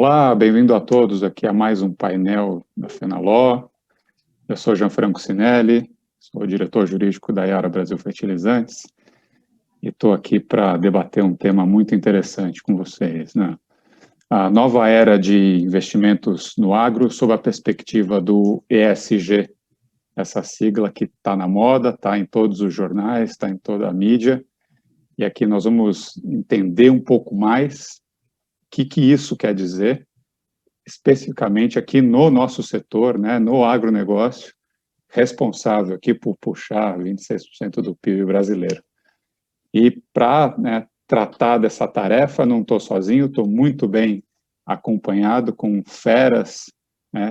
Olá, bem-vindo a todos aqui a mais um painel da Fenaló. Eu sou Gianfranco Sinelli, sou o diretor jurídico da Yara Brasil Fertilizantes e estou aqui para debater um tema muito interessante com vocês, né? A nova era de investimentos no agro sob a perspectiva do ESG, essa sigla que está na moda, está em todos os jornais, está em toda a mídia, e aqui nós vamos entender um pouco mais o que isso quer dizer, especificamente aqui no nosso setor, né, no agronegócio, responsável aqui por puxar 26% do PIB brasileiro. E para tratar dessa tarefa, não estou sozinho, estou muito bem acompanhado com feras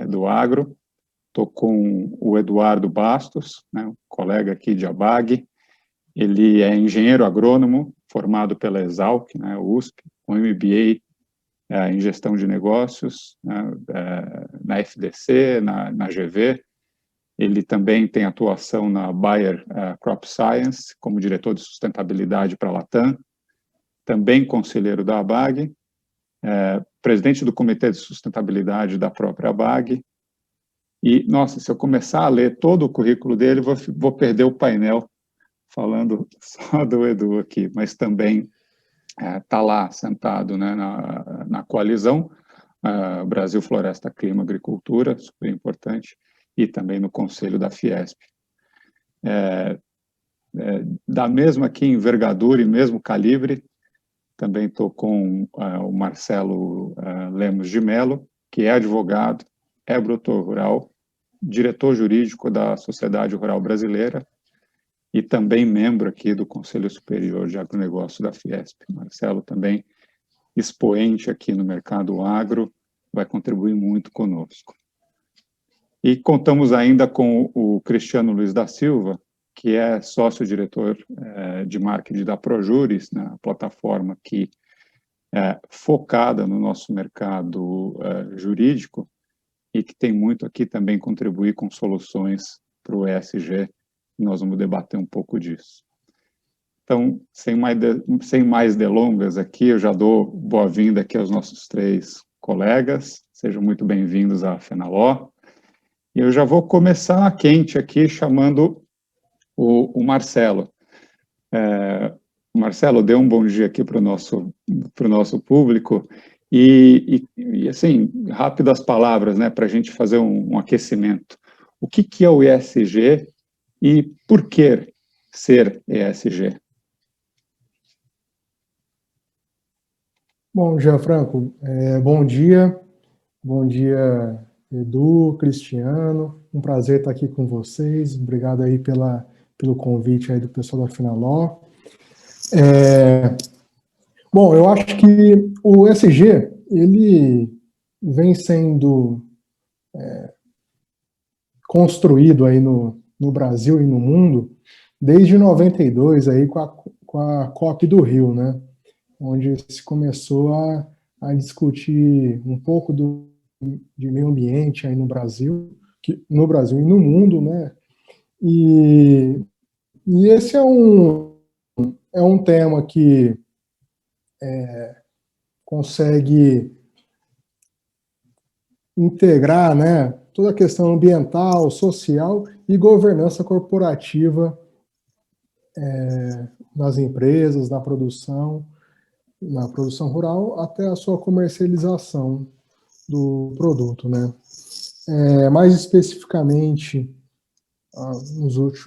do agro. Estou com o Eduardo Bastos, um colega aqui de ABAG. Ele é engenheiro agrônomo, formado pela Exalc, USP, com MBA em gestão de negócios, na FDC, na GV. Ele também tem atuação na Bayer Crop Science, como diretor de sustentabilidade para a Latam, também conselheiro da ABAG, presidente do Comitê de Sustentabilidade da própria ABAG. E, nossa, se eu começar a ler todo o currículo dele, vou perder o painel falando só do Edu aqui, mas também está lá sentado, né, na coalizão Brasil Floresta, Clima, Agricultura, super importante, e também no conselho da Fiesp. Da mesma aqui envergadura e mesmo calibre, também estou com o Marcelo Lemos de Mello, que é advogado, é produtor rural, diretor jurídico da Sociedade Rural Brasileira e também membro aqui do Conselho Superior de Agronegócio da Fiesp. Marcelo também expoente aqui no mercado agro, vai contribuir muito conosco. E contamos ainda com o Cristiano Luiz da Silva, que é sócio-diretor de marketing da Projuris, na plataforma que é focada no nosso mercado jurídico e que tem muito aqui também contribuir com soluções para o ESG, e nós vamos debater um pouco disso. Então, sem mais delongas aqui, eu já dou boa-vinda aqui aos nossos três colegas, sejam muito bem-vindos à Fenaló. E eu já vou começar quente aqui, chamando o Marcelo. Marcelo, dê um bom dia aqui para o nosso público, e assim, rápidas palavras, né, para a gente fazer um aquecimento. O que é o ESG e por que ser ESG? Bom, Gianfranco, bom dia, Edu, Cristiano, um prazer estar aqui com vocês, obrigado aí pelo convite aí do pessoal da Fenaló. Bom, eu acho que o ESG, ele vem sendo construído aí no Brasil e no mundo desde 92 aí com a COP do Rio, né? Onde se começou a discutir um pouco de meio ambiente aí no Brasil e no mundo, né? E esse é um tema que consegue integrar, né, toda a questão ambiental, social e governança corporativa nas empresas, na produção rural, até a sua comercialização do produto, né? Mais especificamente,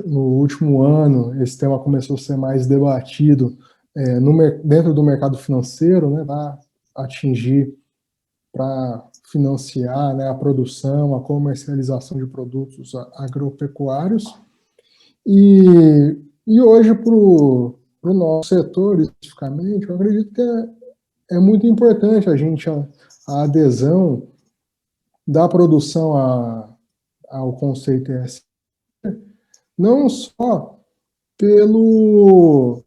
no último ano, esse tema começou a ser mais debatido dentro do mercado financeiro, né, para financiar, né, a produção, a comercialização de produtos agropecuários. E hoje, para o nosso setor, especificamente, eu acredito que é muito importante a adesão da produção ao conceito ESG, não só pela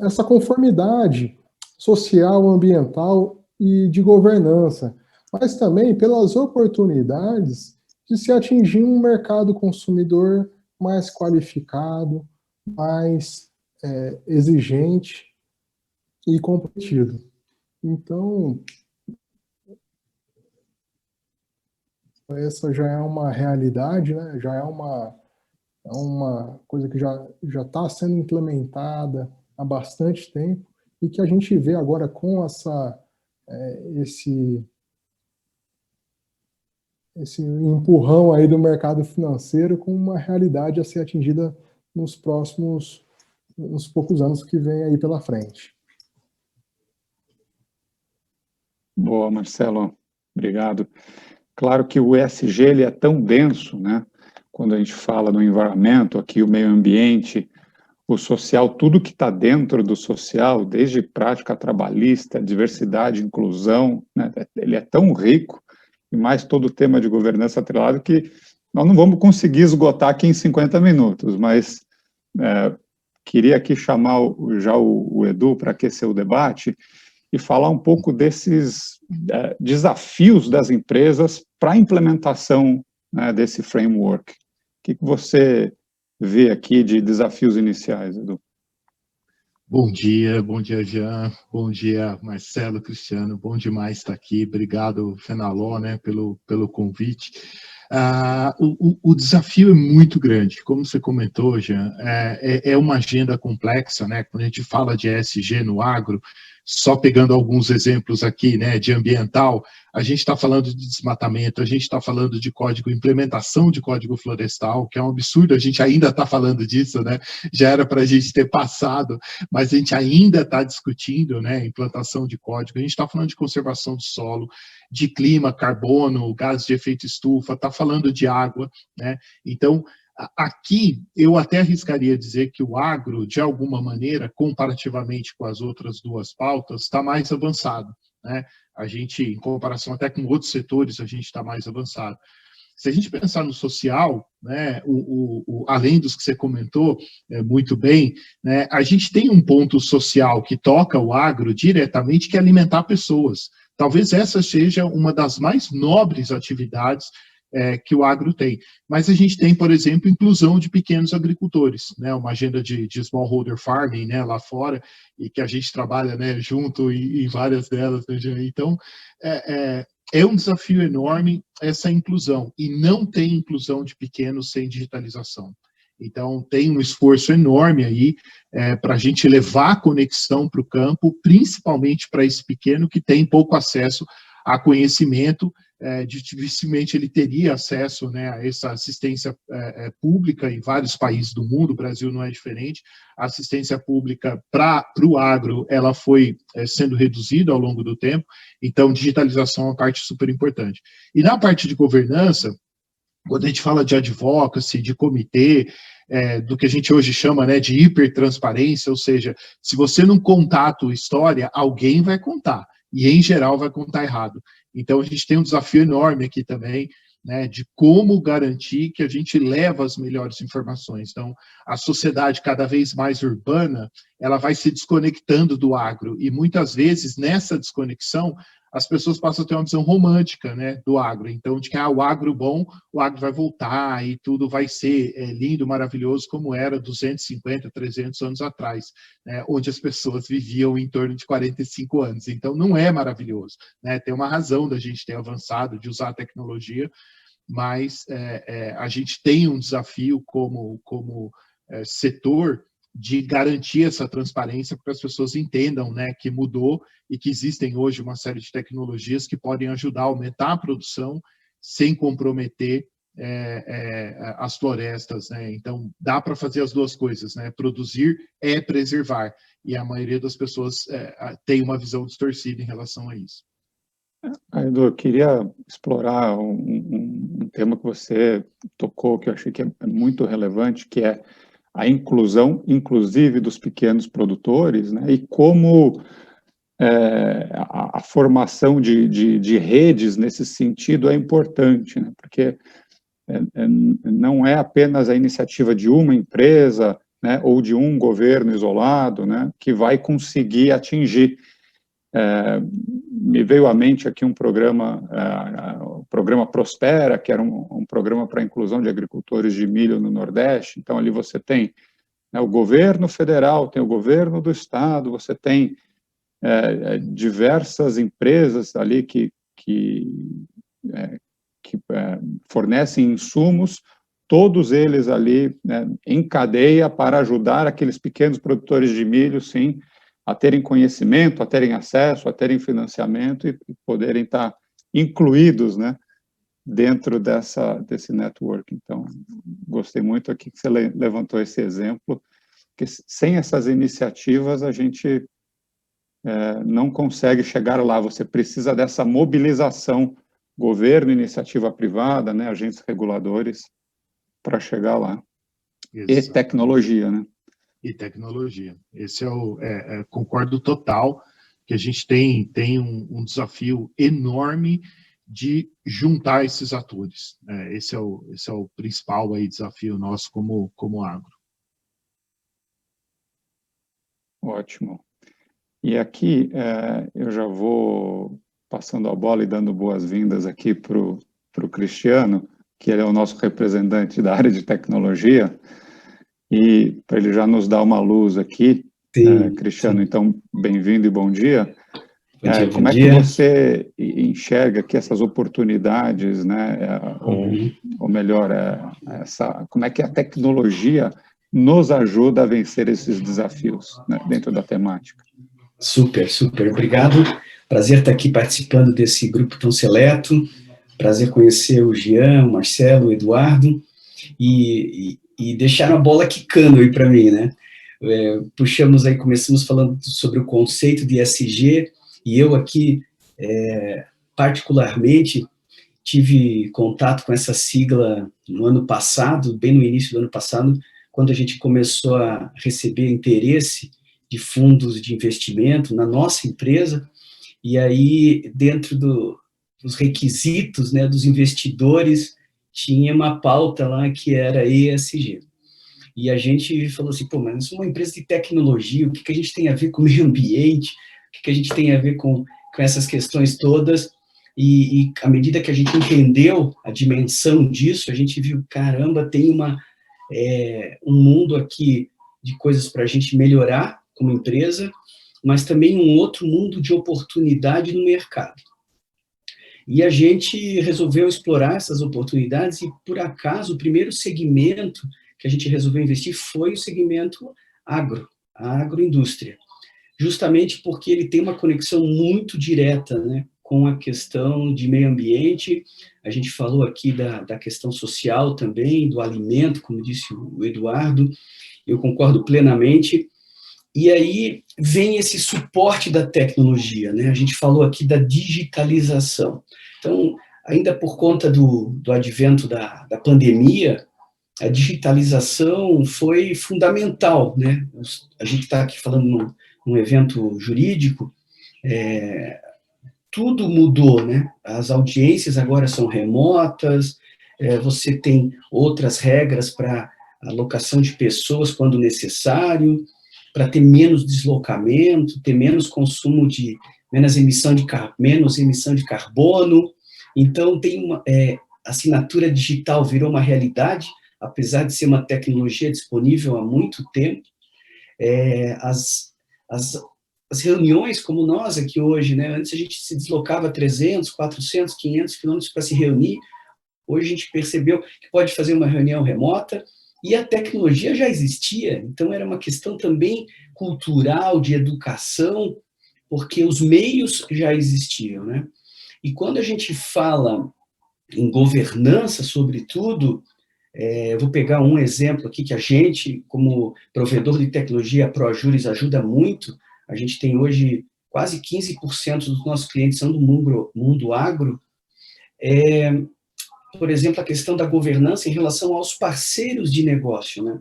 essa conformidade social, ambiental e de governança, mas também pelas oportunidades de se atingir um mercado consumidor mais qualificado, mais exigente e competitivo. Então, essa já é uma realidade, né? Já é uma coisa que já está sendo implementada há bastante tempo e que a gente vê agora com esse empurrão aí do mercado financeiro com uma realidade a ser atingida nos poucos anos que vem aí pela frente. Boa, Marcelo, obrigado. Claro que o ESG ele é tão denso, né? Quando a gente fala no environment, aqui o meio ambiente, o social, tudo que está dentro do social, desde prática trabalhista, diversidade, inclusão, né? Ele é tão rico, e mais todo o tema de governança atrelado, que nós não vamos conseguir esgotar aqui em 50 minutos, mas queria aqui chamar já o Edu para aquecer o debate e falar um pouco desses desafios das empresas para a implementação, né, desse framework. O que você vê aqui de desafios iniciais, Edu? Bom dia, Jean, bom dia, Marcelo, Cristiano, bom demais estar aqui, obrigado, Fenaló, né, pelo convite. O desafio é muito grande, como você comentou, Jean, é uma agenda complexa, né, quando a gente fala de ESG no agro, só pegando alguns exemplos aqui, né, de ambiental, a gente está falando de desmatamento, a gente está falando de implementação de código florestal, que é um absurdo, a gente ainda está falando disso, né, já era para a gente ter passado, mas a gente ainda está discutindo, né, implantação de código, a gente está falando de conservação do solo, de clima, carbono, gases de efeito estufa, está falando de água, né, então, aqui, eu até arriscaria dizer que o agro, de alguma maneira, comparativamente com as outras duas pautas, está mais avançado, né? A gente, em comparação até com outros setores, a gente está mais avançado. Se a gente pensar no social, né, além dos que você comentou muito bem, né, a gente tem um ponto social que toca o agro diretamente, que é alimentar pessoas. Talvez essa seja uma das mais nobres atividades que o agro tem. Mas a gente tem, por exemplo, inclusão de pequenos agricultores, né, uma agenda de smallholder farming, né, lá fora, e que a gente trabalha, né, junto em várias delas, né, então, é um desafio enorme essa inclusão, e não tem inclusão de pequenos sem digitalização. Então, tem um esforço enorme aí para a gente levar a conexão para o campo, principalmente para esse pequeno que tem pouco acesso a conhecimento, dificilmente ele teria acesso, né, a essa assistência pública em vários países do mundo, o Brasil não é diferente. A assistência pública para o agro, ela foi sendo reduzida ao longo do tempo, então digitalização é uma parte super importante. E na parte de governança, quando a gente fala de advocacy, de comitê, do que a gente hoje chama, né, de hipertransparência, ou seja, se você não contar a tua história, alguém vai contar, e em geral vai contar errado. Então a gente tem um desafio enorme aqui também, né, de como garantir que a gente leva as melhores informações. Então, a sociedade cada vez mais urbana, ela vai se desconectando do agro, e muitas vezes, nessa desconexão, as pessoas passam a ter uma visão romântica, né, do agro. Então, de que o agro bom, o agro vai voltar e tudo vai ser lindo, maravilhoso, como era 250, 300 anos atrás, né, onde as pessoas viviam em torno de 45 anos. Então, não é maravilhoso, né? Tem uma razão da gente ter avançado, de usar a tecnologia, mas a gente tem um desafio como setor de garantir essa transparência para que as pessoas entendam, né, que mudou e que existem hoje uma série de tecnologias que podem ajudar a aumentar a produção sem comprometer as florestas, né? Então, dá para fazer as duas coisas, né? Produzir é preservar, e a maioria das pessoas tem uma visão distorcida em relação a isso. Edu, eu queria explorar um tema que você tocou, que eu achei que é muito relevante, que é a inclusão, inclusive, dos pequenos produtores, né, e como a formação de redes nesse sentido é importante, né, porque não é apenas a iniciativa de uma empresa, né, ou de um governo isolado, né, que vai conseguir atingir. Me veio à mente aqui um programa, o programa Prospera, que era um programa para a inclusão de agricultores de milho no Nordeste. Então, ali você tem, né, o governo federal, tem o governo do estado, você tem diversas empresas ali que que fornecem insumos, todos eles ali, né, em cadeia para ajudar aqueles pequenos produtores de milho, sim, a terem conhecimento, a terem acesso, a terem financiamento e poderem estar incluídos, né, dentro desse network. Então, gostei muito aqui que você levantou esse exemplo, que sem essas iniciativas a gente não consegue chegar lá, você precisa dessa mobilização, governo, iniciativa privada, né, agentes reguladores, para chegar lá. Exatamente. E tecnologia, né? E tecnologia. Esse concordo total, que a gente tem um desafio enorme de juntar esses atores. Esse é o principal aí desafio nosso como agro. Ótimo. E aqui eu já vou passando a bola e dando boas-vindas aqui para o Cristiano, que ele é o nosso representante da área de tecnologia, e para ele já nos dar uma luz aqui, Cristiano, então, bem-vindo e bom dia. Bom dia, como é que você enxerga aqui essas oportunidades, né, ou melhor, como é que a tecnologia nos ajuda a vencer esses desafios, né, dentro da temática? Super, super, obrigado. Prazer estar aqui participando desse grupo tão seleto. Prazer conhecer o Jean, o Marcelo, o Eduardo, e deixaram a bola quicando aí para mim, né? Começamos falando sobre o conceito de ESG, e eu aqui, particularmente, tive contato com essa sigla no ano passado, bem no início do ano passado, quando a gente começou a receber interesse de fundos de investimento na nossa empresa, e aí, dentro dos requisitos, né, dos investidores, tinha uma pauta lá que era ESG. E a gente falou assim, pô, mas nós somos uma empresa de tecnologia, o que a gente tem a ver com o meio ambiente, o que a gente tem a ver com essas questões todas, e à medida que a gente entendeu a dimensão disso, a gente viu, caramba, tem um mundo aqui de coisas para a gente melhorar como empresa, mas também um outro mundo de oportunidade no mercado. E a gente resolveu explorar essas oportunidades e, por acaso, o primeiro segmento que a gente resolveu investir foi o segmento agro, a agroindústria, justamente porque ele tem uma conexão muito direta, né, com a questão de meio ambiente. A gente falou aqui da questão social também, do alimento, como disse o Eduardo, eu concordo plenamente. E aí vem esse suporte da tecnologia, né? A gente falou aqui da digitalização. Então, ainda por conta do advento da pandemia, a digitalização foi fundamental, né? A gente está aqui falando num evento jurídico, tudo mudou, né? As audiências agora são remotas, você tem outras regras para alocação de pessoas quando necessário, para ter menos deslocamento, ter menos consumo menos emissão de carbono. Então, a assinatura digital virou uma realidade, apesar de ser uma tecnologia disponível há muito tempo. As reuniões como nós aqui hoje, né? Antes a gente se deslocava 300, 400, 500 quilômetros para se reunir. Hoje a gente percebeu que pode fazer uma reunião remota, e a tecnologia já existia, então era uma questão também cultural, de educação, porque os meios já existiam, né? E quando a gente fala em governança, sobretudo, eu vou pegar um exemplo aqui que a gente, como provedor de tecnologia, a ProJuris ajuda muito. A gente tem hoje quase 15% dos nossos clientes são do mundo agro. Por exemplo, a questão da governança em relação aos parceiros de negócio, né?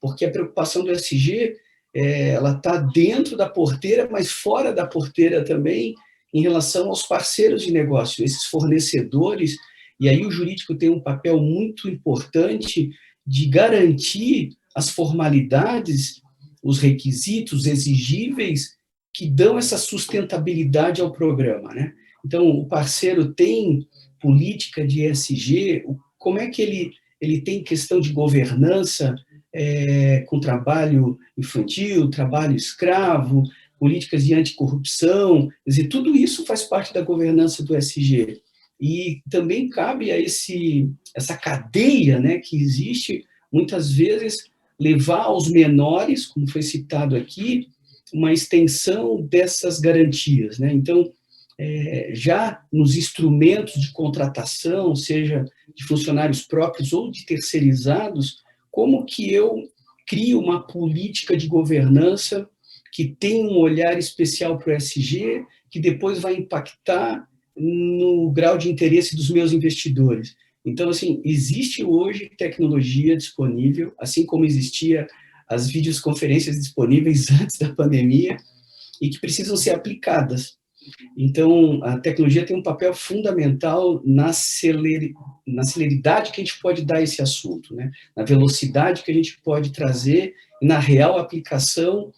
Porque a preocupação do ESG, ela está dentro da porteira, mas fora da porteira também, em relação aos parceiros de negócio, esses fornecedores, e aí o jurídico tem um papel muito importante de garantir as formalidades, os requisitos exigíveis que dão essa sustentabilidade ao programa, né? Então, o parceiro tem política de ESG, como é que ele tem questão de governança com trabalho infantil, trabalho escravo, políticas de anticorrupção, quer dizer, tudo isso faz parte da governança do ESG. E também cabe a essa cadeia, né, que existe, muitas vezes, levar aos menores, como foi citado aqui, uma extensão dessas garantias, né? Então, já nos instrumentos de contratação, seja de funcionários próprios ou de terceirizados, como que eu crio uma política de governança que tem um olhar especial para o ESG, que depois vai impactar no grau de interesse dos meus investidores. Então, assim, existe hoje tecnologia disponível, assim como existia as videoconferências disponíveis antes da pandemia, e que precisam ser aplicadas. Então, a tecnologia tem um papel fundamental na celeridade que a gente pode dar a esse assunto, né? Na velocidade que a gente pode trazer e na real aplicação,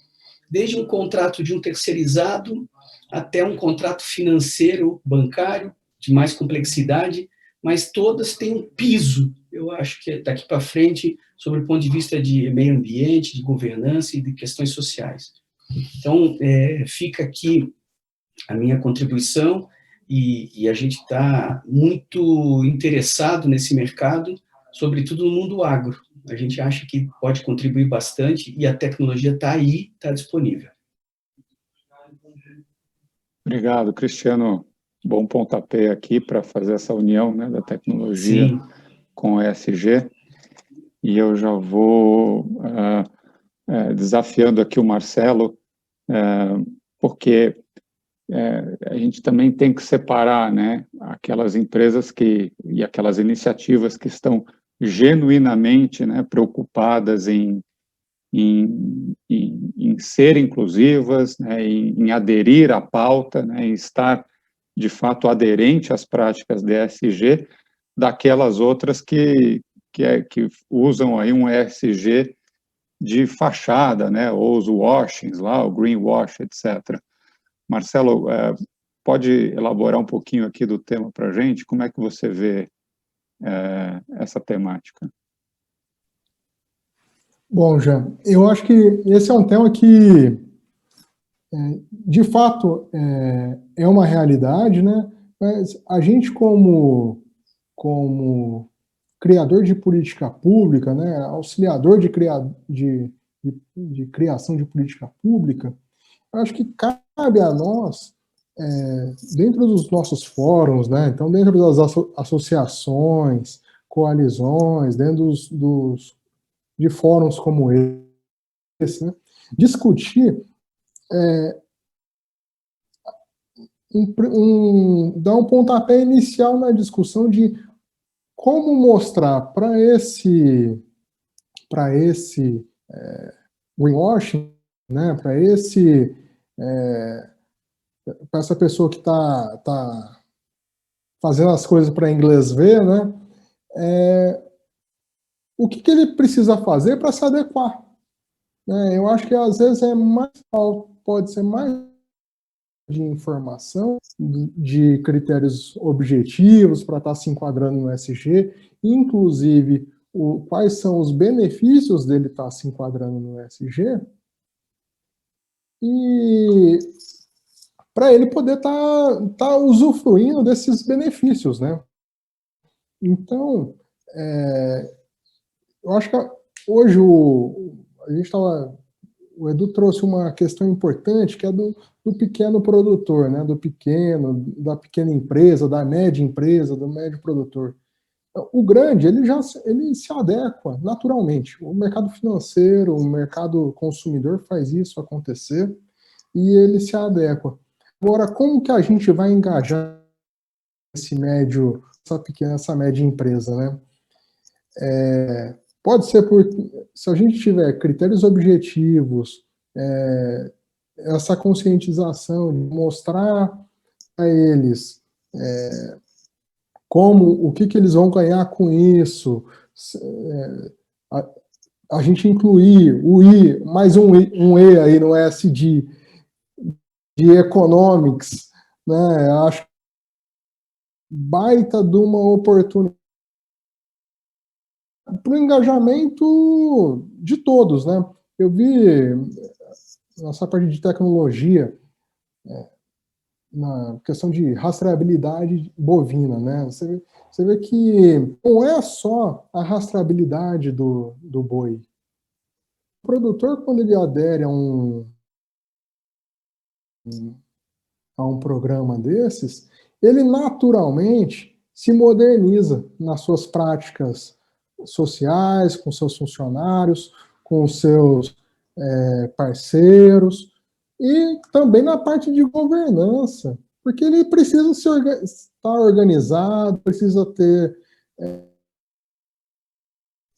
desde um contrato de um terceirizado até um contrato financeiro, bancário, de mais complexidade, mas todas têm um piso, eu acho que daqui para frente, sobre o ponto de vista de meio ambiente, de governança e de questões sociais. Então, fica aqui a minha contribuição, e a gente está muito interessado nesse mercado, sobretudo no mundo agro. A gente acha que pode contribuir bastante, e a tecnologia está aí, está disponível. Obrigado, Cristiano. Bom pontapé aqui para fazer essa união, né, da tecnologia Sim. com o ESG. E eu já vou desafiando aqui o Marcelo, porque a gente também tem que separar, né, aquelas empresas e aquelas iniciativas que estão genuinamente, né, preocupadas em ser inclusivas, né, em aderir à pauta, né, em estar, de fato, aderente às práticas de ESG, daquelas outras que usam aí um ESG de fachada, né, ou os washings lá, o greenwash, etc. Marcelo, pode elaborar um pouquinho aqui do tema para a gente? Como é que você vê essa temática? Bom, Jean, eu acho que esse é um tema que, de fato, é uma realidade, né? Mas a gente, como criador de política pública, né, auxiliador de criação de política pública, eu acho que cabe a nós, dentro dos nossos fóruns, né, então dentro das associações, coalizões, dentro de fóruns como esse, né, discutir, dar um pontapé inicial na discussão de como mostrar para esse greenwashing, né, para essa pessoa que tá fazendo as coisas para inglês ver, né, o que ele precisa fazer para se adequar. Né? Eu acho que às vezes pode ser mais de informação, de critérios objetivos para estar se enquadrando no ESG, inclusive quais são os benefícios dele estar se enquadrando no ESG, e para ele poder estar usufruindo desses benefícios, né? Então, eu acho que hoje o Edu trouxe uma questão importante, que é do pequeno produtor, né? Da pequena empresa, da média empresa, do médio produtor. O grande, ele se adequa naturalmente. O mercado financeiro, o mercado consumidor faz isso acontecer e ele se adequa. Agora, como que a gente vai engajar essa média empresa, né? Pode ser se a gente tiver critérios objetivos, essa conscientização de mostrar a eles o que eles vão ganhar com isso, a gente incluir o I, mais um E aí no ESG, de economics, né? Acho baita de uma oportunidade para o engajamento de todos, né? Eu vi nessa parte de tecnologia, na questão de rastreabilidade bovina, né? Você vê que não é só a rastreabilidade do boi. O produtor, quando ele adere a um programa desses, ele naturalmente se moderniza nas suas práticas sociais, com seus funcionários, com seus parceiros, e também na parte de governança, porque ele precisa estar organizado, precisa ter.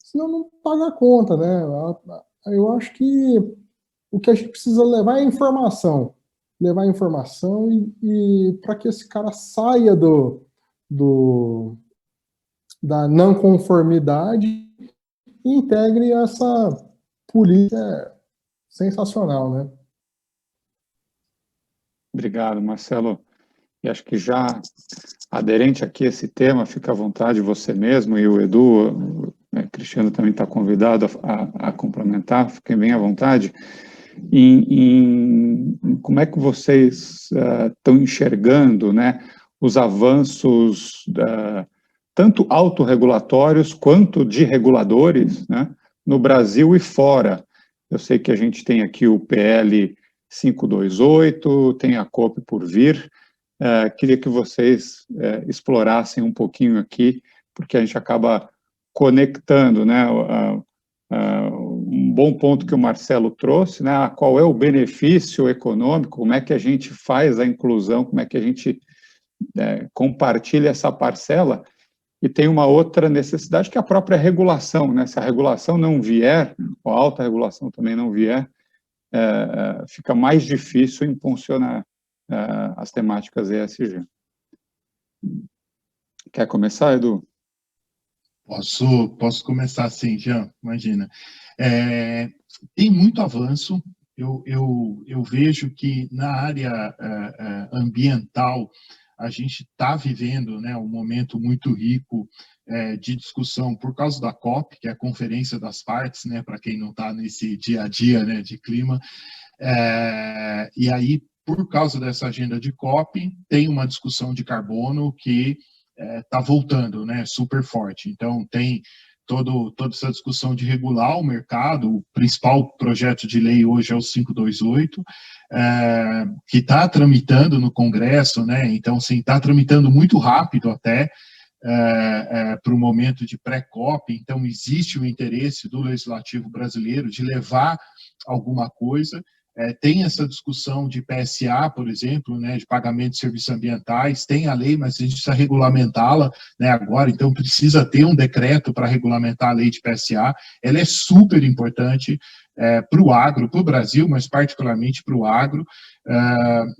Senão não paga a conta, né? Eu acho que o que a gente precisa levar é informação. Levar informação e para que esse cara saia da não conformidade e integre essa política sensacional, né? Obrigado, Marcelo. E acho que já aderente aqui a esse tema, fica à vontade você mesmo e o Edu, o Cristiano também está convidado a complementar, fiquem bem à vontade. Como é que vocês estão enxergando, né, os avanços tanto autorregulatórios quanto de reguladores, né, no Brasil e fora? Eu sei que a gente tem aqui o PL 528, tem a COP por vir. Queria que vocês explorassem um pouquinho aqui, porque a gente acaba conectando, né, um bom ponto que o Marcelo trouxe, né, qual é o benefício econômico, como é que a gente faz a inclusão, como é que a gente compartilha essa parcela, e tem uma outra necessidade que é a própria regulação, né, se a regulação não vier, ou a alta regulação também não vier, fica mais difícil impulsionar as temáticas ESG. Quer começar, Edu? Posso começar assim, Jean, imagina. Tem muito avanço, eu vejo que na área ambiental a gente está vivendo, né, um momento muito rico de discussão por causa da COP, que é a Conferência das Partes, né, para quem não está nesse dia a dia, né, de clima, e aí, por causa dessa agenda de COP, tem uma discussão de carbono que está voltando, né, super forte. Então, tem toda essa discussão de regular o mercado. O principal projeto de lei hoje é o 528, que está tramitando no Congresso, né, então, sim, está tramitando muito rápido até, para o momento de pré-COP. Então, existe o interesse do legislativo brasileiro de levar alguma coisa. Tem essa discussão de PSA, por exemplo, né, de pagamento de serviços ambientais, tem a lei, mas a gente precisa regulamentá-la, né, agora, então precisa ter um decreto para regulamentar a lei de PSA. Ela é super importante para o agro, para o Brasil, mas particularmente para o agro.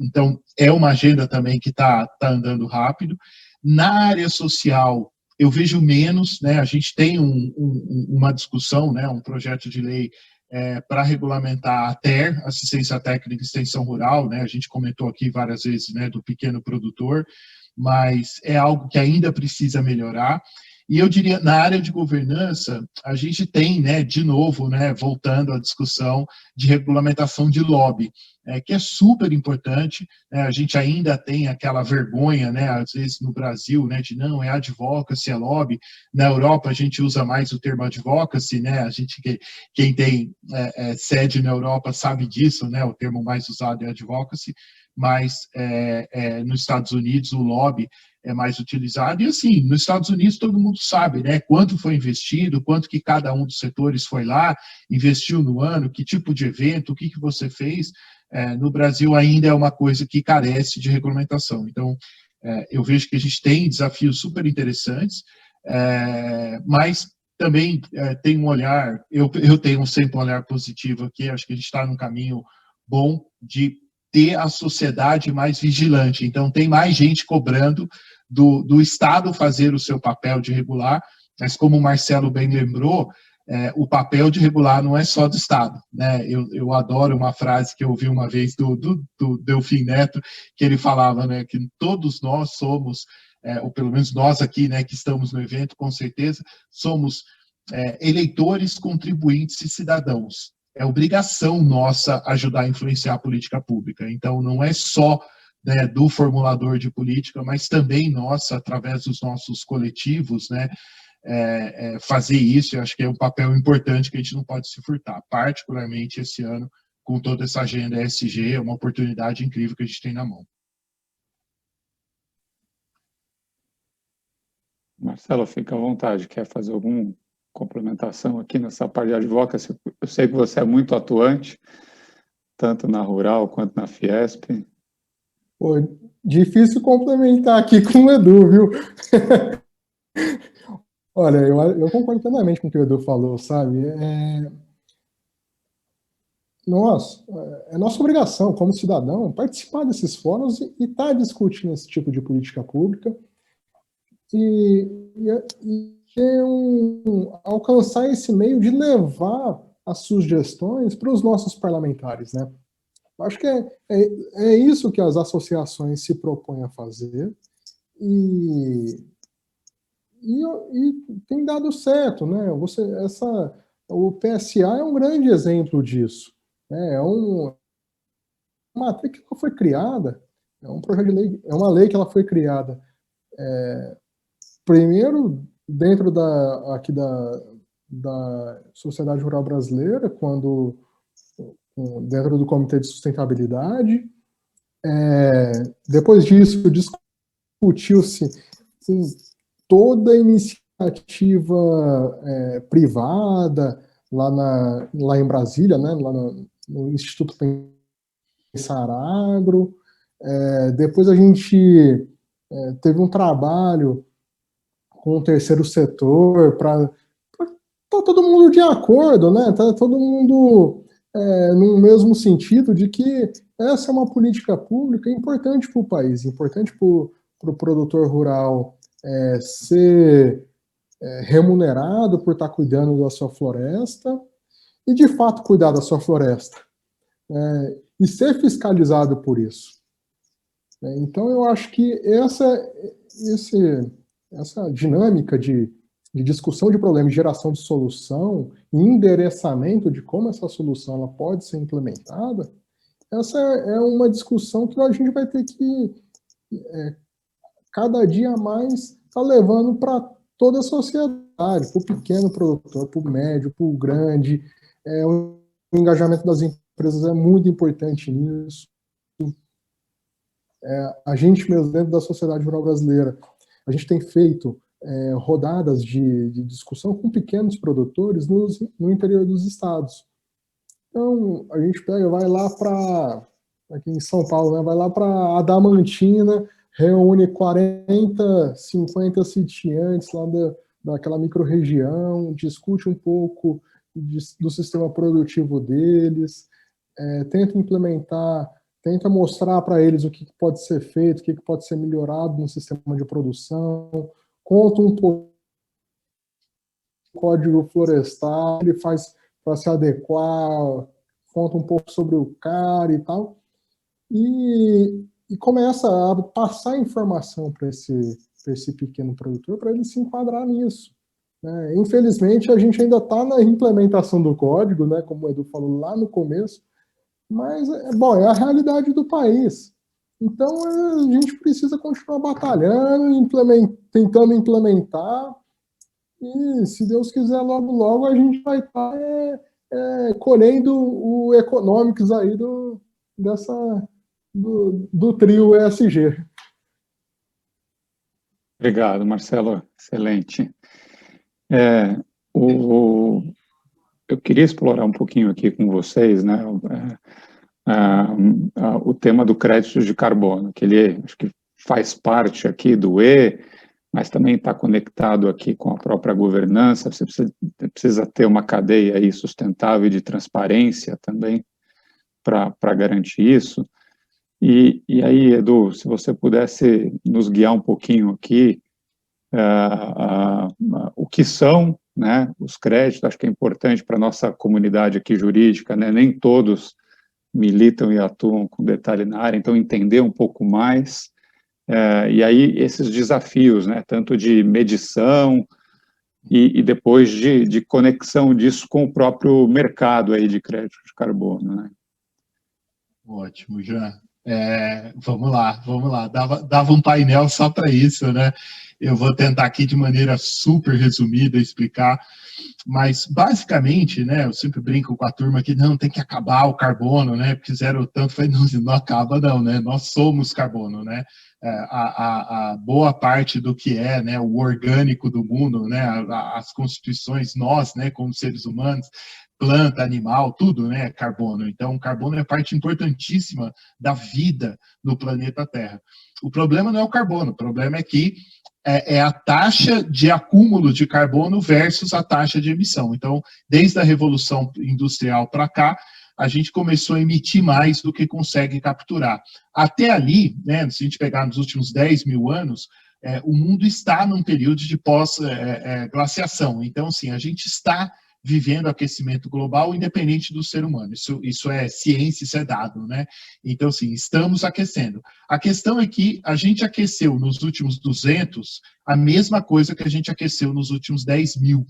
Então, é uma agenda também que está andando rápido. Na área social, eu vejo menos, né, a gente tem uma discussão, né, um projeto de lei para regulamentar a TER, Assistência Técnica e Extensão Rural, né, a gente comentou aqui várias vezes, né, do pequeno produtor, mas é algo que ainda precisa melhorar. E eu diria, na área de governança, a gente tem, né, de novo, né, voltando à discussão de regulamentação de lobby, que é super importante, né, a gente ainda tem aquela vergonha, né, às vezes no Brasil, né, de não, é advocacy, é lobby. Na Europa a gente usa mais o termo advocacy, né, a gente, quem tem sede na Europa sabe disso, né, o termo mais usado é advocacy, mas nos Estados Unidos o lobby é mais utilizado. E assim, nos Estados Unidos todo mundo sabe, né, quanto foi investido, quanto que cada um dos setores foi lá, investiu no ano, que tipo de evento, o que você fez. No Brasil ainda é uma coisa que carece de regulamentação. Então, eu vejo que a gente tem desafios super interessantes, mas também tem um olhar, eu tenho sempre um olhar positivo aqui, acho que a gente está num caminho bom de ter a sociedade mais vigilante. Então, tem mais gente cobrando do Estado fazer o seu papel de regular, mas como o Marcelo bem lembrou, o papel de regular não é só do Estado, né? Eu adoro uma frase que eu ouvi uma vez do Delfim Neto, que ele falava, né, que todos nós somos, ou pelo menos nós aqui, né, que estamos no evento, com certeza, somos eleitores, contribuintes e cidadãos. É obrigação nossa ajudar a influenciar a política pública. Então, não é só né, do formulador de política, mas também nossa, através dos nossos coletivos, né, fazer isso. Eu acho que é um papel importante que a gente não pode se furtar, particularmente esse ano, com toda essa agenda ESG, é uma oportunidade incrível que a gente tem na mão. Marcelo, fica à vontade. Quer fazer alguma complementação aqui nessa parte de advocacy? Eu sei que você é muito atuante, tanto na Rural quanto na Fiesp. Pô, difícil complementar aqui com o Edu, viu? Olha, eu concordo plenamente com o que o Edu falou, sabe? É nossa obrigação, como cidadão, participar desses fóruns e estar discutindo esse tipo de política pública e alcançar esse meio de levar as sugestões para os nossos parlamentares, né? Acho que é isso que as associações se propõem a fazer e tem dado certo, né? O PSA é um grande exemplo disso. Né? Uma lei que ela foi criada, é um projeto de lei, é uma lei que ela foi criada primeiro dentro da Sociedade Rural Brasileira, dentro do Comitê de Sustentabilidade. Depois disso, discutiu-se toda a iniciativa privada lá em Brasília, né, lá no Instituto Pensar Agro. Depois a gente teve um trabalho com o terceiro setor para tá todo mundo de acordo, né? Tá todo mundo no mesmo sentido de que essa é uma política pública importante para o país, importante para o produtor rural ser remunerado por estar cuidando da sua floresta e, de fato, cuidar da sua floresta e ser fiscalizado por isso. Então, eu acho que essa dinâmica de discussão de problemas, geração de solução e endereçamento de como essa solução ela pode ser implementada, essa é uma discussão que a gente vai ter que cada dia mais estar levando para toda a sociedade, para o pequeno produtor, para o médio, para o grande. O engajamento das empresas é muito importante nisso. A gente mesmo, dentro da Sociedade Rural Brasileira, a gente tem feito rodadas de discussão com pequenos produtores no interior dos estados. Então, a gente vai lá aqui em São Paulo, né, vai lá para Adamantina, reúne 40, 50 sitiantes lá daquela microrregião, discute um pouco do sistema produtivo deles, tenta implementar, tenta mostrar para eles o que pode ser feito, o que pode ser melhorado no sistema de produção, conta um pouco do código florestal, ele faz para se adequar, conta um pouco sobre o CAR e tal, e começa a passar informação para esse pequeno produtor, para ele se enquadrar nisso. Né? Infelizmente, a gente ainda está na implementação do código, né, como o Edu falou lá no começo, mas, é a realidade do país. Então, a gente precisa continuar batalhando, tentando implementar, e, se Deus quiser, logo, logo a gente vai estar colhendo o economics aí do trio ESG. Obrigado, Marcelo. Excelente. Eu queria explorar um pouquinho aqui com vocês, né, o tema do crédito de carbono, que ele acho que faz parte aqui do mas também está conectado aqui com a própria governança. Você precisa ter uma cadeia aí sustentável de transparência também para garantir isso. E aí, Edu, se você pudesse nos guiar um pouquinho aqui, o que são, né, os créditos, acho que é importante para a nossa comunidade aqui jurídica, né, nem todos militam e atuam com detalhe na área, então entender um pouco mais, e aí esses desafios, né, tanto de medição e depois de conexão disso com o próprio mercado aí de crédito de carbono, né? Ótimo, Jean. Vamos lá. Dava um painel só para isso, né? Eu vou tentar aqui de maneira super resumida explicar, mas basicamente, né? Eu sempre brinco com a turma que não tem que acabar o carbono, né? Porque zero tanto, falei, não acaba não, né? Nós somos carbono, né? A boa parte do que é, né, o orgânico do mundo, né, as constituições, nós, né, como seres humanos, planta, animal, tudo, né, carbono. Então, o carbono é parte importantíssima da vida no planeta Terra. O problema não é o carbono, o problema é que é a taxa de acúmulo de carbono versus a taxa de emissão. Então, desde a Revolução Industrial para cá, a gente começou a emitir mais do que consegue capturar. Até ali, né, se a gente pegar nos últimos 10 mil anos, o mundo está num período de pós-glaciação. Então, assim, a gente está vivendo aquecimento global independente do ser humano. Isso é ciência, isso é dado, né? Então, assim, estamos aquecendo. A questão é que a gente aqueceu nos últimos 200 a mesma coisa que a gente aqueceu nos últimos 10 mil.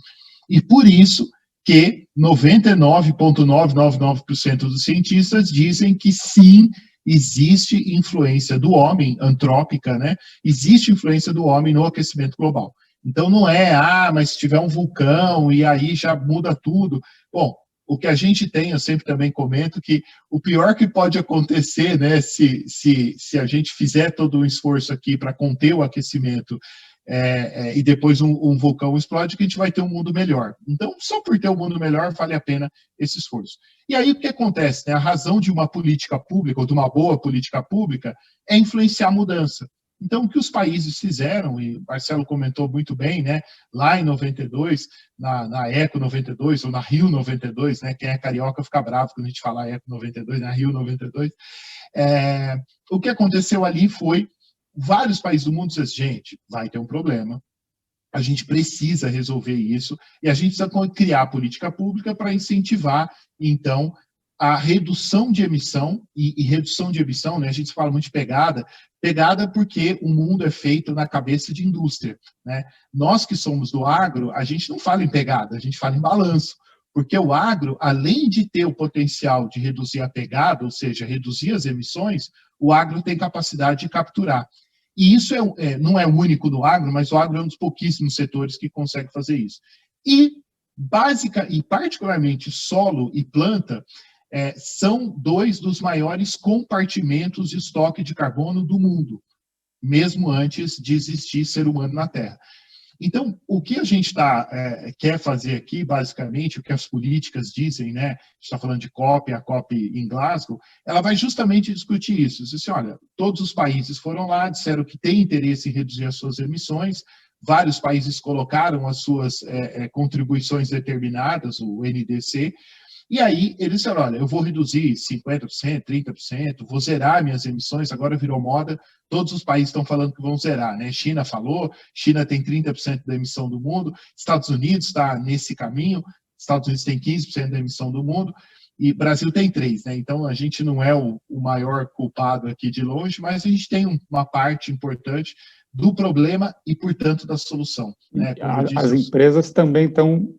E por isso que 99,999% dos cientistas dizem que sim, existe influência do homem, antrópica, né? Existe influência do homem no aquecimento global. Então não mas se tiver um vulcão e aí já muda tudo. Bom, o que a gente tem, eu sempre também comento que o pior que pode acontecer, né, se a gente fizer todo um esforço aqui para conter o aquecimento e depois um vulcão explode, que a gente vai ter um mundo melhor. Então, só por ter um mundo melhor, vale a pena esse esforço. E aí, o que acontece? Né? A razão de uma política pública, ou de uma boa política pública, é influenciar a mudança. Então, o que os países fizeram, e o Marcelo comentou muito bem, né, lá em 92, na Eco 92, ou na Rio 92, né, quem é carioca fica bravo quando a gente fala Eco 92, na Rio 92, o que aconteceu ali foi, vários países do mundo disseram, gente, vai ter um problema, a gente precisa resolver isso, e a gente precisa criar política pública para incentivar, então, a redução de emissão, e redução de emissão, né, a gente fala muito de pegada porque o mundo é feito na cabeça de indústria. Né? Nós que somos do agro, a gente não fala em pegada, a gente fala em balanço, porque o agro, além de ter o potencial de reduzir a pegada, ou seja, reduzir as emissões, o agro tem capacidade de capturar. E isso não é o único do agro, mas o agro é um dos pouquíssimos setores que consegue fazer isso. E particularmente solo e planta, são dois dos maiores compartimentos de estoque de carbono do mundo, mesmo antes de existir ser humano na Terra. Então, o que a gente quer fazer aqui, basicamente, o que as políticas dizem, né? A gente está falando de COP, a COP em Glasgow, ela vai justamente discutir isso. Diz assim, olha, todos os países foram lá, disseram que têm interesse em reduzir as suas emissões, vários países colocaram as suas contribuições determinadas, o NDC, e aí eles disseram, olha, eu vou reduzir 50%, 30%, vou zerar minhas emissões, agora virou moda, todos os países estão falando que vão zerar, né? China falou, China tem 30% da emissão do mundo, Estados Unidos está nesse caminho, Estados Unidos tem 15% da emissão do mundo, e Brasil tem 3%, né? Então a gente não é o maior culpado aqui de longe, mas a gente tem uma parte importante do problema e, portanto, da solução. Né? As empresas também estão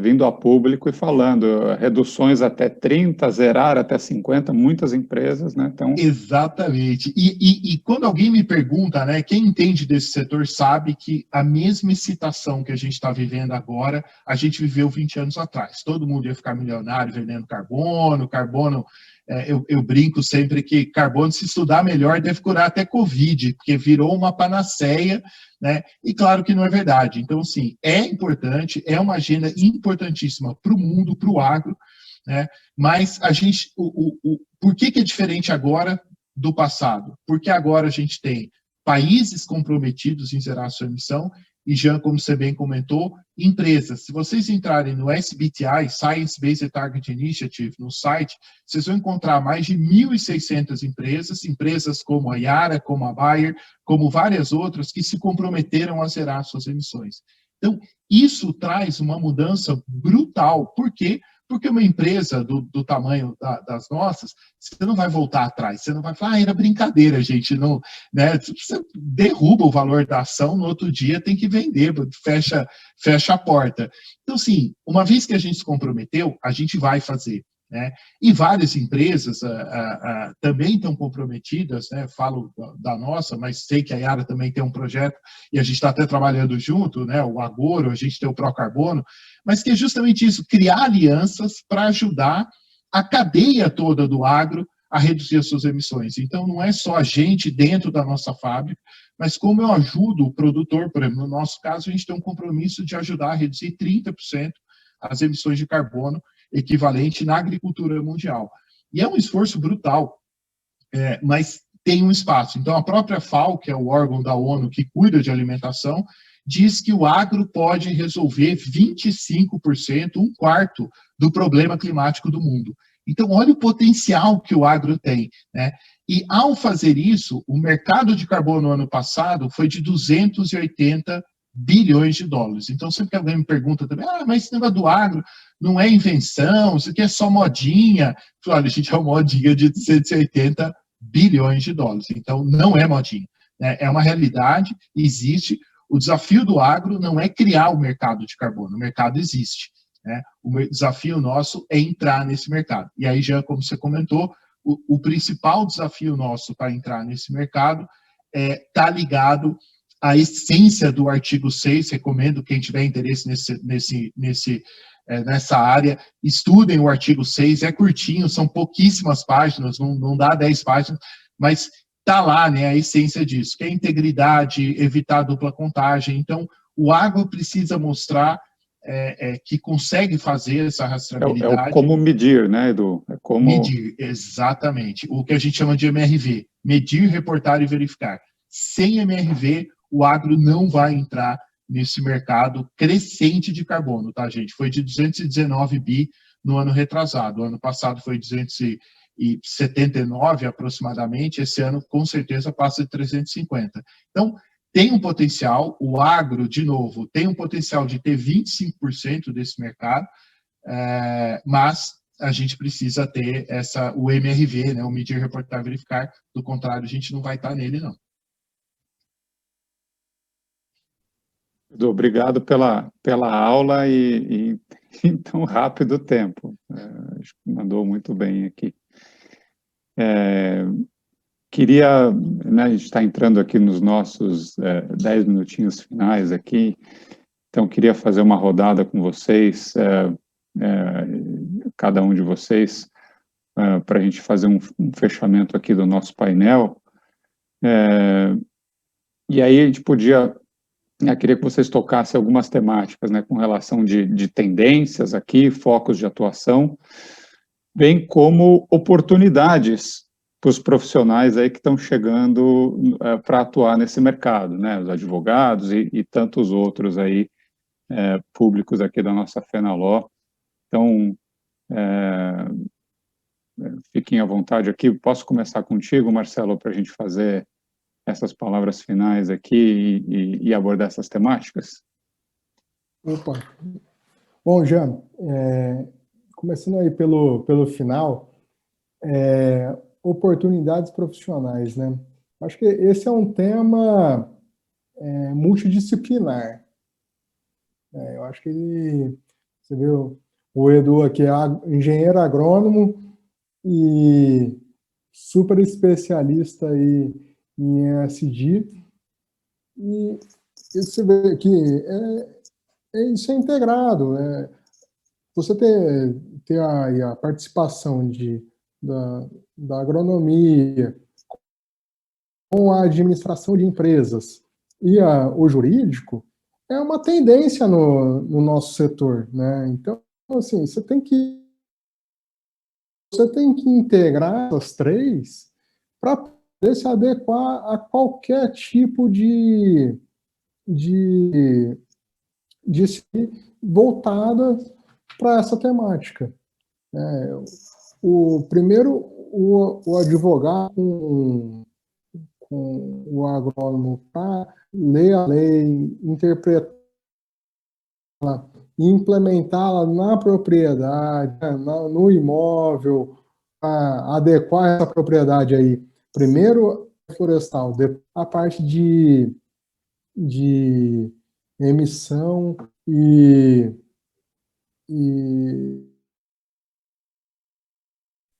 vindo a público e falando reduções até 30%, zerar até 50%, muitas empresas, né? Então... Exatamente. E quando alguém me pergunta, né, quem entende desse setor sabe que a mesma excitação que a gente está vivendo agora, a gente viveu 20 anos atrás. Todo mundo ia ficar milionário vendendo carbono, eu brinco sempre que carbono, se estudar melhor, deve curar até Covid, porque virou uma panaceia, né? E claro que não é verdade. Então, assim, é importante, é uma agenda importantíssima para o mundo, para o agro, né? Mas a gente, por que é diferente agora do passado? Porque agora a gente tem países comprometidos em zerar a sua emissão e, Jean, como você bem comentou, empresas. Se vocês entrarem no SBTI, Science Based Target Initiative, no site, vocês vão encontrar mais de 1.600 empresas como a Yara, como a Bayer, como várias outras, que se comprometeram a zerar suas emissões. Então, isso traz uma mudança brutal. Por quê? Porque uma empresa do tamanho das nossas, você não vai voltar atrás, você não vai falar, era brincadeira, gente, não, né? Você derruba o valor da ação, no outro dia tem que vender, fecha a porta. Então, assim, uma vez que a gente se comprometeu, a gente vai fazer. né? E várias empresas também estão comprometidas, né? Falo da nossa, mas sei que a Yara também tem um projeto, e a gente está até trabalhando junto, né? O Agoro, a gente tem o Procarbono, mas que é justamente isso, criar alianças para ajudar a cadeia toda do agro a reduzir as suas emissões. Então, não é só a gente dentro da nossa fábrica, mas como eu ajudo o produtor, por exemplo, no nosso caso, a gente tem um compromisso de ajudar a reduzir 30% as emissões de carbono equivalente na agricultura mundial. E é um esforço brutal, mas tem um espaço. Então, a própria FAO, que é o órgão da ONU que cuida de alimentação, diz que o agro pode resolver 25%, um quarto, do problema climático do mundo. Então, olha o potencial que o agro tem, né? E, ao fazer isso, o mercado de carbono no ano passado foi de 280 bilhões de dólares. Então, sempre que alguém me pergunta também, mas esse negócio do agro não é invenção, isso aqui é só modinha. Eu falo, olha, a gente é uma modinha de 280 bilhões de dólares. Então, não é modinha, né? É uma realidade, existe. O desafio do agro não é criar o mercado de carbono, o mercado existe, né? O desafio nosso é entrar nesse mercado. E aí, já como você comentou, o principal desafio nosso para entrar nesse mercado está ligado à essência do artigo 6, recomendo quem tiver interesse nessa área, estudem o artigo 6, é curtinho, são pouquíssimas páginas, não dá 10 páginas, mas está lá, né, a essência disso, que é integridade, evitar a dupla contagem. Então, o agro precisa mostrar que consegue fazer essa rastreabilidade. É o como medir, né, Edu? É como... Medir, exatamente. O que a gente chama de MRV, medir, reportar e verificar. Sem MRV, o agro não vai entrar nesse mercado crescente de carbono, tá, gente? Foi de 219 bi no ano retrasado. O ano passado foi 279 aproximadamente. Esse ano, com certeza, passa de 350. Então, tem um potencial, o agro, de novo, tem um potencial de ter 25% desse mercado, mas a gente precisa ter o MRV, né, o medir, reportar, verificar, do contrário, a gente não vai estar nele, não. Edu, obrigado pela aula e em tão rápido tempo. Acho que mandou muito bem aqui. Queria, né, a gente está entrando aqui nos nossos 10 minutinhos finais aqui, então queria fazer uma rodada com vocês, cada um de vocês, para a gente fazer um fechamento aqui do nosso painel. E aí a gente podia, queria que vocês tocassem algumas temáticas, né, com relação de tendências aqui, focos de atuação, bem como oportunidades para os profissionais aí que estão chegando para atuar nesse mercado, né, os advogados e tantos outros aí públicos aqui da nossa FENALO. Então, fiquem à vontade aqui. Posso começar contigo, Marcelo, para a gente fazer essas palavras finais aqui e abordar essas temáticas? Opa. Bom, Jean, começando aí pelo final, oportunidades profissionais, né? Acho que esse é um tema multidisciplinar. Eu acho que você viu, o Edu aqui é engenheiro agrônomo e super especialista aí em ESG, e você vê que isso é integrado. Você ter a participação da agronomia com a administração de empresas e o jurídico é uma tendência no nosso setor, né? Então, assim, você tem que integrar essas três para poder se adequar a qualquer tipo de voltada para essa temática. O primeiro, o advogado com o agrônomo para ler a lei, interpretá-la e implementá-la na propriedade, no imóvel, para adequar essa propriedade aí. Primeiro, florestal, depois a parte de emissão e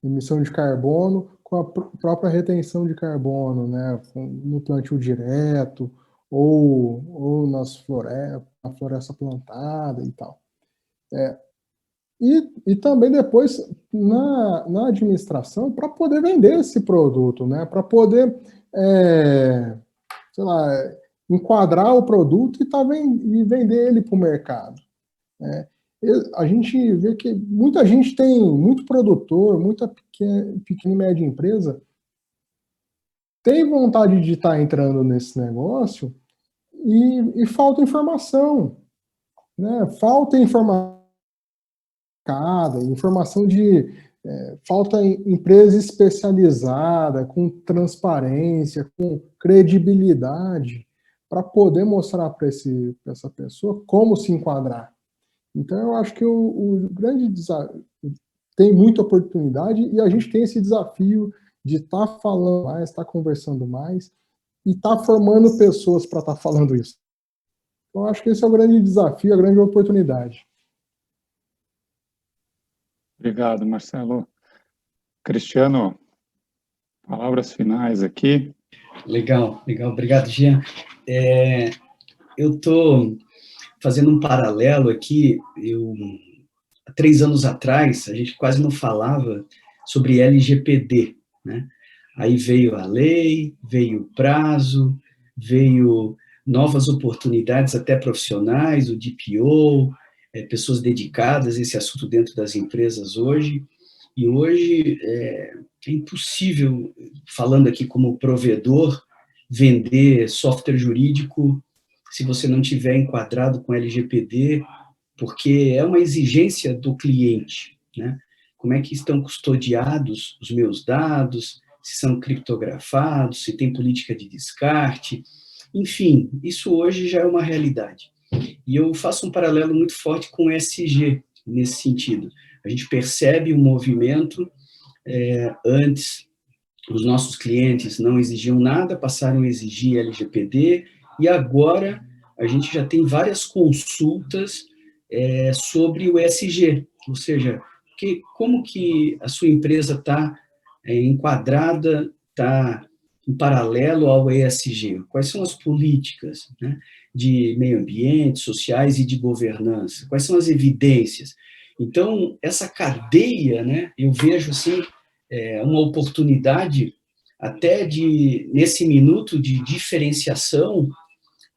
emissão de carbono com a própria retenção de carbono, né, no plantio direto ou na floresta plantada e tal. E também depois na administração para poder vender esse produto, né, para poder, sei lá, enquadrar o produto e vender ele para o mercado. Né. A gente vê que muita gente tem, muito produtor, muita pequena e média empresa tem vontade de estar entrando nesse negócio e falta informação, né? Falta informação de falta empresa especializada, com transparência, com credibilidade, para poder mostrar para essa pessoa como se enquadrar. Então, eu acho que o grande desafio tem muita oportunidade e a gente tem esse desafio de estar falando mais, estar conversando mais e estar formando pessoas para estar falando isso. Então, eu acho que esse é o grande desafio, a grande oportunidade. Obrigado, Marcelo. Cristiano, palavras finais aqui. Legal. Obrigado, Jean. Eu estou fazendo um paralelo aqui. Há 3 anos atrás, a gente quase não falava sobre LGPD, né? Aí veio a lei, veio o prazo, veio novas oportunidades até profissionais, o DPO, pessoas dedicadas a esse assunto dentro das empresas hoje. E hoje é impossível, falando aqui como provedor, vender software jurídico se você não tiver enquadrado com LGPD, porque é uma exigência do cliente, né? Como é que estão custodiados os meus dados, se são criptografados, se tem política de descarte, enfim, isso hoje já é uma realidade. E eu faço um paralelo muito forte com o ESG nesse sentido. A gente percebe o movimento, antes os nossos clientes não exigiam nada, passaram a exigir LGPD, e agora a gente já tem várias consultas sobre o ESG, ou seja, como que a sua empresa está enquadrada, está em paralelo ao ESG, quais são as políticas, né, de meio ambiente, sociais e de governança, quais são as evidências. Então, essa cadeia, né, eu vejo assim, uma oportunidade até nesse minuto de diferenciação,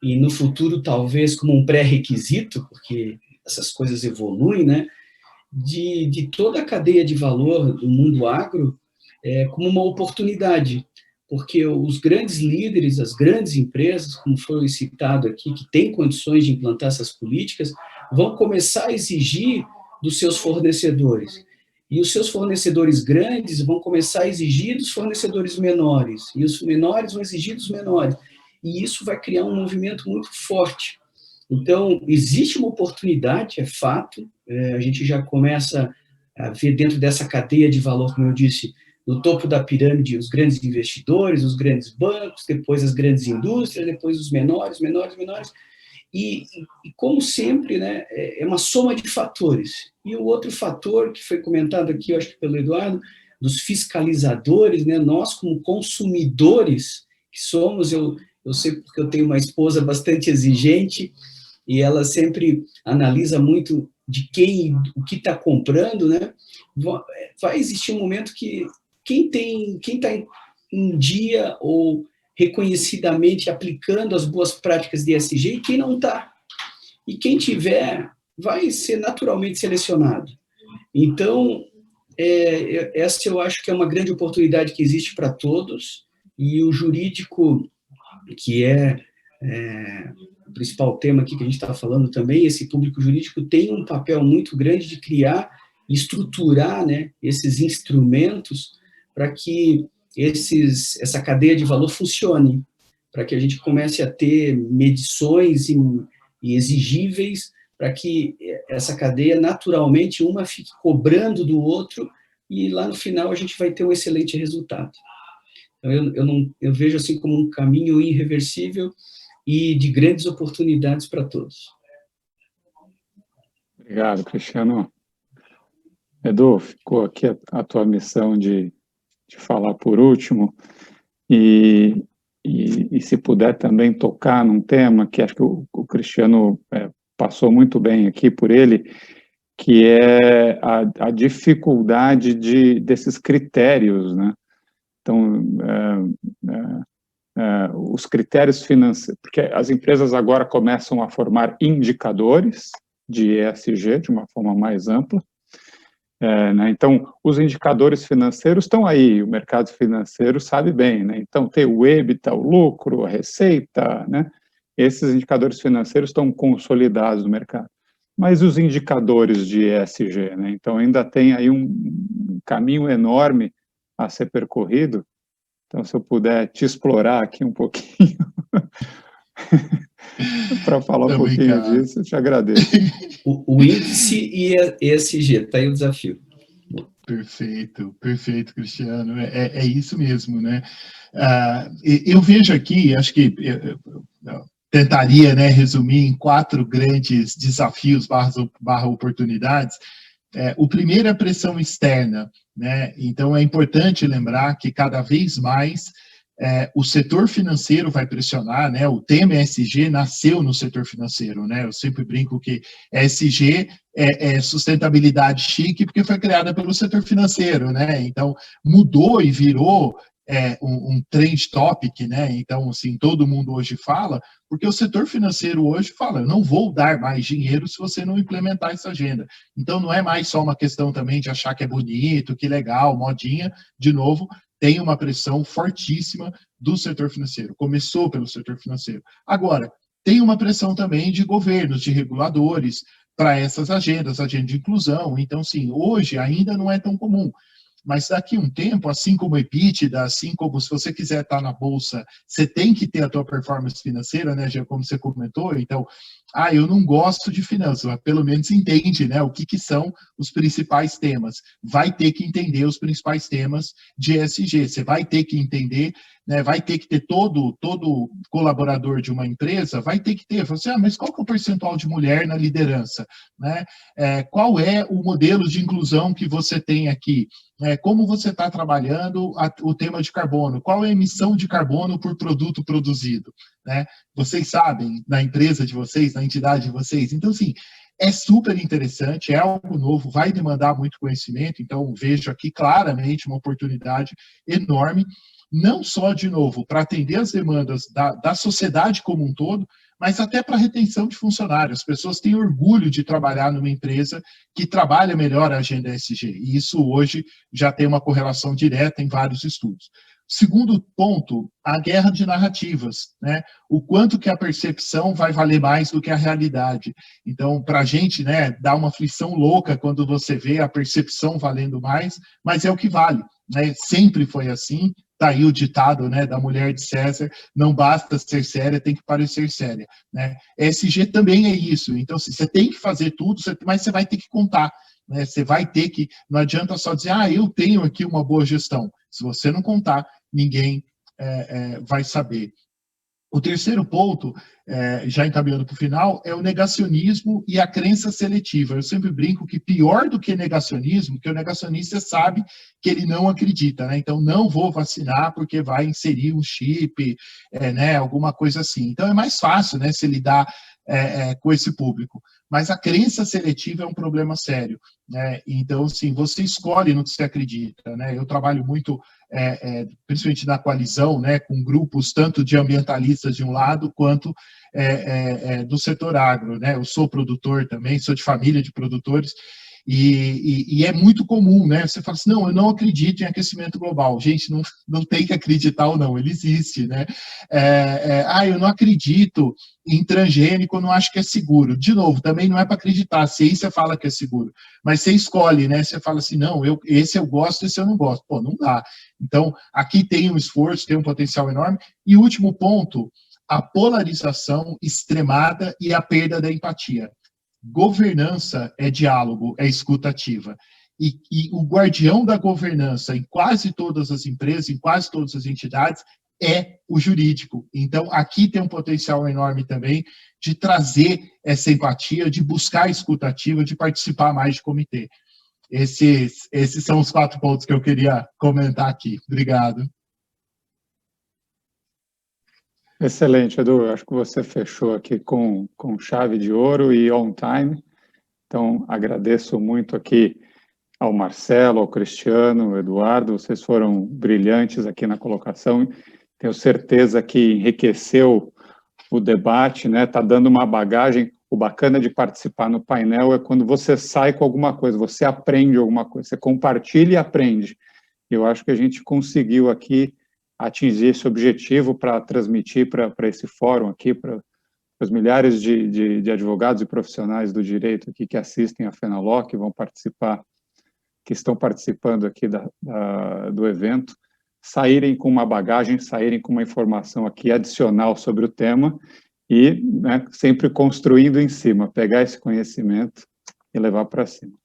e no futuro talvez como um pré-requisito, porque essas coisas evoluem, né, de toda a cadeia de valor do mundo agro como uma oportunidade, porque os grandes líderes, as grandes empresas, como foi citado aqui, que têm condições de implantar essas políticas, vão começar a exigir dos seus fornecedores. E os seus fornecedores grandes vão começar a exigir dos fornecedores menores, e os menores vão exigir dos menores. E isso vai criar um movimento muito forte. Então, existe uma oportunidade, é fato, a gente já começa a ver dentro dessa cadeia de valor, como eu disse, no topo da pirâmide, os grandes investidores, os grandes bancos, depois as grandes indústrias, depois os menores. E como sempre, né, é uma soma de fatores. E o outro fator que foi comentado aqui, eu acho que pelo Eduardo, dos fiscalizadores, né, nós como consumidores que somos, eu sei porque eu tenho uma esposa bastante exigente e ela sempre analisa muito de quem, o que está comprando, né, vai existir um momento que quem está em dia ou reconhecidamente aplicando as boas práticas de ESG e quem não está. E quem tiver vai ser naturalmente selecionado. Então, essa eu acho que é uma grande oportunidade que existe para todos, e o jurídico, que é o principal tema aqui que a gente está falando também, esse público jurídico tem um papel muito grande de criar e estruturar, né, esses instrumentos para que essa cadeia de valor funcione, para que a gente comece a ter medições e exigíveis, para que essa cadeia, naturalmente, uma fique cobrando do outro, e lá no final a gente vai ter um excelente resultado. Então, eu vejo assim como um caminho irreversível e de grandes oportunidades para todos. Obrigado, Cristiano. Edu, ficou aqui a tua missão de falar por último, e se puder também tocar num tema que acho que o Cristiano passou muito bem aqui por ele, que é a dificuldade desses critérios, né? Então, os critérios financeiros, porque as empresas agora começam a formar indicadores de ESG de uma forma mais ampla, né? Então, os indicadores financeiros estão aí, o mercado financeiro sabe bem, né? Então, tem o EBITDA, o lucro, a receita, né? Esses indicadores financeiros estão consolidados no mercado. Mas os indicadores de ESG, né? Então, ainda tem aí um caminho enorme a ser percorrido. Então, se eu puder te explorar aqui um pouquinho para falar um pouquinho disso, eu te agradeço. O índice e ESG, está aí o desafio. Perfeito, perfeito, Cristiano. É isso mesmo, né? Eu vejo aqui, acho que eu tentaria, né, resumir em 4 grandes desafios barra oportunidades. O primeiro é a pressão externa, né? Então é importante lembrar que cada vez mais o setor financeiro vai pressionar, né? O tema ESG nasceu no setor financeiro, né? Eu sempre brinco que ESG é sustentabilidade chique porque foi criada pelo setor financeiro, né? Então mudou e virou um trend topic, né? Então, assim, todo mundo hoje fala, porque o setor financeiro hoje fala, eu não vou dar mais dinheiro se você não implementar essa agenda. Então, não é mais só uma questão também de achar que é bonito, que legal, modinha, de novo, tem uma pressão fortíssima do setor financeiro. Começou pelo setor financeiro. Agora, tem uma pressão também de governos, de reguladores, para essas agendas, agenda de inclusão. Então, sim, hoje ainda não é tão comum. Mas daqui a um tempo, assim como o EBITDA, assim como se você quiser estar na bolsa, você tem que ter a tua performance financeira, né, já como você comentou. Então, eu não gosto de finanças, mas pelo menos entende, né, o que são os principais temas. Vai ter que entender os principais temas de ESG. Você vai ter que entender, né, vai ter que ter todo colaborador de uma empresa, vai ter que ter. Você, mas qual que é o percentual de mulher na liderança? Né? Qual é o modelo de inclusão que você tem aqui? Como você está trabalhando o tema de carbono? Qual é a emissão de carbono por produto produzido? Né? Vocês sabem, na empresa de vocês, na entidade de vocês. Então, assim, é super interessante, é algo novo, vai demandar muito conhecimento, então vejo aqui claramente uma oportunidade enorme, não só, de novo, para atender as demandas da sociedade como um todo, mas até para retenção de funcionários. As pessoas têm orgulho de trabalhar numa empresa que trabalha melhor a agenda ESG, e isso hoje já tem uma correlação direta em vários estudos. Segundo ponto, a guerra de narrativas, né? O quanto que a percepção vai valer mais do que a realidade. Então, para a gente, né, dá uma aflição louca quando você vê a percepção valendo mais, mas é o que vale, né? Sempre foi assim. Está aí o ditado, né, da mulher de César, não basta ser séria, tem que parecer séria. Né? ESG também é isso. Então, você tem que fazer tudo, mas você vai ter que contar. Né? Você vai ter que... Não adianta só dizer, eu tenho aqui uma boa gestão. Se você não contar, ninguém vai saber. O terceiro ponto, já encaminhando para o final, é o negacionismo e a crença seletiva. Eu sempre brinco que pior do que negacionismo, que o negacionista sabe que ele não acredita, né? Então, não vou vacinar porque vai inserir um chip, né? Alguma coisa assim. Então, é mais fácil, né, se lidar com esse público. Mas a crença seletiva é um problema sério. Né? Então, sim, você escolhe no que você acredita. Né? Eu trabalho muito, principalmente na coalizão, né, com grupos tanto de ambientalistas de um lado, quanto do setor agro. Né? Eu sou produtor também, sou de família de produtores, e é muito comum, né? Você fala assim, não, eu não acredito em aquecimento global. Gente, não tem que acreditar ou não, ele existe, né? Eu não acredito em transgênico, eu não acho que é seguro. De novo, também não é para acreditar, a ciência fala que é seguro, mas você escolhe, né? Você fala assim, não, esse eu gosto, esse eu não gosto. Pô, não dá. Então, aqui tem um esforço, tem um potencial enorme. E o último ponto, a polarização extremada e a perda da empatia. Governança é diálogo, é escutativa. E o guardião da governança em quase todas as empresas, em quase todas as entidades, é o jurídico. Então, aqui tem um potencial enorme também de trazer essa empatia, de buscar a escutativa, de participar mais de comitê. esses são os 4 pontos que eu queria comentar aqui. Obrigado. Excelente, Edu. Eu acho que você fechou aqui com chave de ouro e on time. Então, agradeço muito aqui ao Marcelo, ao Cristiano, ao Eduardo. Vocês foram brilhantes aqui na colocação. Tenho certeza que enriqueceu o debate, né? Está dando uma bagagem. O bacana de participar no painel é quando você sai com alguma coisa, você aprende alguma coisa, você compartilha e aprende. Eu acho que a gente conseguiu aqui atingir esse objetivo para transmitir para esse fórum aqui, para os milhares de advogados e profissionais do direito aqui que assistem a FENALOC, que vão participar, que estão participando aqui do evento, saírem com uma bagagem, saírem com uma informação aqui adicional sobre o tema e, né, sempre construindo em cima, pegar esse conhecimento e levar para cima.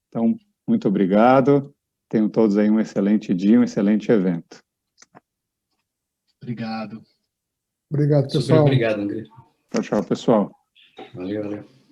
Então, muito obrigado, tenham todos aí um excelente dia, um excelente evento. Obrigado. Obrigado, pessoal. Super obrigado, André. Tchau, pessoal. Valeu, valeu.